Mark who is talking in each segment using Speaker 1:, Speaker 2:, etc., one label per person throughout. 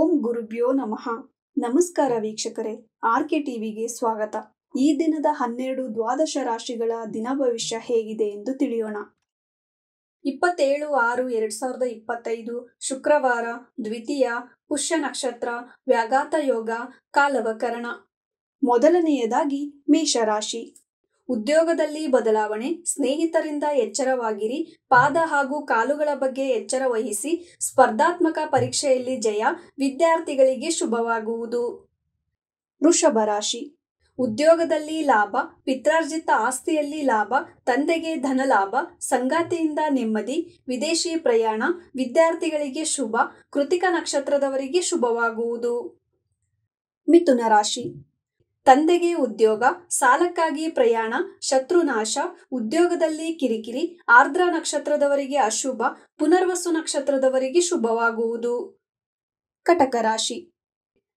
Speaker 1: ಓಂ ಗುರುಭ್ಯೋ ನಮಃ. ನಮಸ್ಕಾರ ವೀಕ್ಷಕರೇ, ಆರ್ಕೆ ಟಿವಿಗೆ ಸ್ವಾಗತ. ಈ ದಿನದ 12 ದ್ವಾದಶ ರಾಶಿಗಳ ದಿನ ಭವಿಷ್ಯ ಹೇಗಿದೆ ಎಂದು ತಿಳಿಯೋಣ. 27/6/2025 ಶುಕ್ರವಾರ, ದ್ವಿತೀಯ, ಪುಷ್ಯ ನಕ್ಷತ್ರ, ವ್ಯಾಘಾತ ಯೋಗ, ಕಾಲವಕರಣ. ಮೊದಲನೆಯದಾಗಿ ಮೇಷರಾಶಿ. ಉದ್ಯೋಗದಲ್ಲಿ ಬದಲಾವಣೆ, ಸ್ನೇಹಿತರಿಂದ ಎಚ್ಚರವಾಗಿರಿ, ಪಾದ ಹಾಗೂ ಕಾಲುಗಳ ಬಗ್ಗೆ ಎಚ್ಚರ ವಹಿಸಿ, ಸ್ಪರ್ಧಾತ್ಮಕ ಪರೀಕ್ಷೆಯಲ್ಲಿ ಜಯ, ವಿದ್ಯಾರ್ಥಿಗಳಿಗೆ ಶುಭವಾಗುವುದು. ವೃಷಭ ರಾಶಿ. ಉದ್ಯೋಗದಲ್ಲಿ ಲಾಭ, ಪಿತ್ರಾರ್ಜಿತ ಆಸ್ತಿಯಲ್ಲಿ ಲಾಭ, ತಂದೆಗೆ ಧನಲಾಭ, ಸಂಗಾತಿಯಿಂದ ನೆಮ್ಮದಿ, ವಿದೇಶಿ ಪ್ರಯಾಣ, ವಿದ್ಯಾರ್ಥಿಗಳಿಗೆ ಶುಭ, ಕೃತಿಕ ನಕ್ಷತ್ರದವರಿಗೆ ಶುಭವಾಗುವುದು. ಮಿಥುನ ರಾಶಿ. ತಂದೆಗೆ ಉದ್ಯೋಗ, ಸಾಲಕ್ಕಾಗಿ ಪ್ರಯಾಣ, ಶತ್ರುನಾಶ, ಉದ್ಯೋಗದಲ್ಲಿ ಕಿರಿಕಿರಿ, ಆರ್ದ್ರ ನಕ್ಷತ್ರದವರಿಗೆ ಅಶುಭ, ಪುನರ್ವಸು ನಕ್ಷತ್ರದವರಿಗೆ ಶುಭವಾಗುವುದು. ಕಟಕ ರಾಶಿ.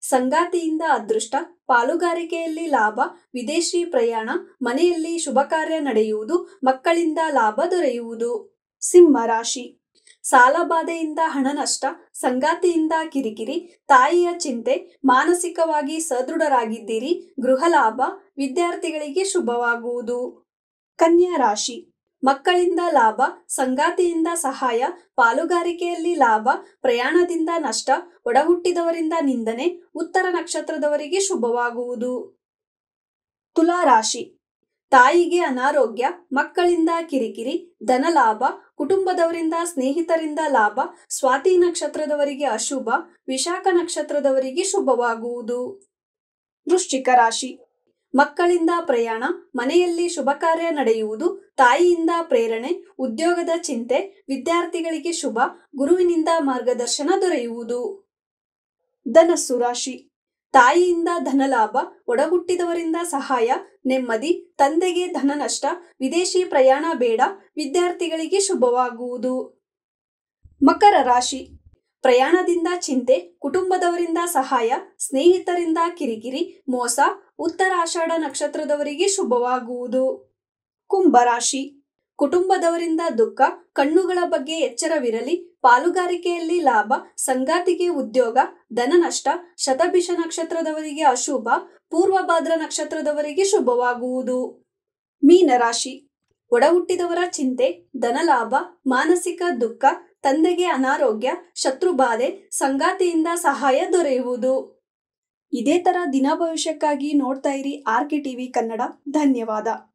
Speaker 1: ಸಂಗಾತಿಯಿಂದ ಅದೃಷ್ಟ, ಪಾಲುಗಾರಿಕೆಯಲ್ಲಿ ಲಾಭ, ವಿದೇಶಿ ಪ್ರಯಾಣ, ಮನೆಯಲ್ಲಿ ಶುಭ ಕಾರ್ಯ ನಡೆಯುವುದು, ಮಕ್ಕಳಿಂದ ಲಾಭ ದೊರೆಯುವುದು. ಸಿಂಹ ರಾಶಿ. ಸಾಲಬಾಧೆಯಿಂದ ಹಣ ನಷ್ಟ, ಸಂಗಾತಿಯಿಂದ ಕಿರಿಕಿರಿ, ತಾಯಿಯ ಚಿಂತೆ, ಮಾನಸಿಕವಾಗಿ ಸದೃಢರಾಗಿದ್ದೀರಿ, ಗೃಹ ಲಾಭ, ವಿದ್ಯಾರ್ಥಿಗಳಿಗೆ ಶುಭವಾಗುವುದು. ಕನ್ಯಾ ರಾಶಿ. ಮಕ್ಕಳಿಂದ ಲಾಭ, ಸಂಗಾತಿಯಿಂದ ಸಹಾಯ, ಪಾಲುಗಾರಿಕೆಯಲ್ಲಿ ಲಾಭ, ಪ್ರಯಾಣದಿಂದ ನಷ್ಟ, ಒಡಹುಟ್ಟಿದವರಿಂದ ನಿಂದನೆ, ಉತ್ತರ ನಕ್ಷತ್ರದವರಿಗೆ ಶುಭವಾಗುವುದು. ತುಲಾ ರಾಶಿ. ತಾಯಿಗೆ ಅನಾರೋಗ್ಯ, ಮಕ್ಕಳಿಂದ ಕಿರಿಕಿರಿ, ಧನಲಾಭ, ಕುಟುಂಬದವರಿಂದ ಸ್ನೇಹಿತರಿಂದ ಲಾಭ, ಸ್ವಾತಿ ನಕ್ಷತ್ರದವರಿಗೆ ಅಶುಭ, ವಿಶಾಖ ನಕ್ಷತ್ರದವರಿಗೆ ಶುಭವಾಗುವುದು. ವೃಶ್ಚಿಕ ರಾಶಿ. ಮಕ್ಕಳಿಂದ ಪ್ರಯಾಣ, ಮನೆಯಲ್ಲಿ ಶುಭ ಕಾರ್ಯ ನಡೆಯುವುದು, ತಾಯಿಯಿಂದ ಪ್ರೇರಣೆ, ಉದ್ಯೋಗದ ಚಿಂತೆ, ವಿದ್ಯಾರ್ಥಿಗಳಿಗೆ ಶುಭ, ಗುರುವಿನಿಂದ ಮಾರ್ಗದರ್ಶನ ದೊರೆಯುವುದು. ಧನಸ್ಸು ರಾಶಿ. ತಾಯಿಯಿಂದ ಧನಲಾಭ, ಒಡಹುಟ್ಟಿದವರಿಂದ ಸಹಾಯ, ನೆಮ್ಮದಿ, ತಂದೆಗೆ ಧನ ನಷ್ಟ, ವಿದೇಶಿ ಪ್ರಯಾಣ ಬೇಡ, ವಿದ್ಯಾರ್ಥಿಗಳಿಗೆ ಶುಭವಾಗುವುದು. ಮಕರ ರಾಶಿ. ಪ್ರಯಾಣದಿಂದ ಚಿಂತೆ, ಕುಟುಂಬದವರಿಂದ ಸಹಾಯ, ಸ್ನೇಹಿತರಿಂದ ಕಿರಿಕಿರಿ, ಮೋಸ, ಉತ್ತರಾಷಾಢ ನಕ್ಷತ್ರದವರಿಗೆ ಶುಭವಾಗುವುದು. ಕುಂಭರಾಶಿ. ಕುಟುಂಬದವರಿಂದ ದುಃಖ, ಕಣ್ಣುಗಳ ಬಗ್ಗೆ ಎಚ್ಚರವಿರಲಿ, ಪಾಲುಗಾರಿಕೆಯಲ್ಲಿ ಲಾಭ, ಸಂಗಾತಿಗೆ ಉದ್ಯೋಗ, ಧನ ನಷ್ಟ, ಶತಭಿಷ ನಕ್ಷತ್ರದವರಿಗೆ ಅಶುಭ, ಪೂರ್ವಭಾದ್ರ ನಕ್ಷತ್ರದವರಿಗೆ ಶುಭವಾಗುವುದು. ಮೀನರಾಶಿ. ಒಡಹುಟ್ಟಿದವರ ಚಿಂತೆ, ಧನಲಾಭ, ಮಾನಸಿಕ ದುಃಖ, ತಂದೆಗೆ ಅನಾರೋಗ್ಯ, ಶತ್ರುಬಾಧೆ, ಸಂಗಾತಿಯಿಂದ ಸಹಾಯ ದೊರೆಯುವುದು. ಇದೇ ತರ ದಿನ ಭವಿಷ್ಯಕ್ಕಾಗಿ ನೋಡ್ತಾ ಇರಿ ಆರ್ಕೆ ಟಿವಿ ಕನ್ನಡ. ಧನ್ಯವಾದ.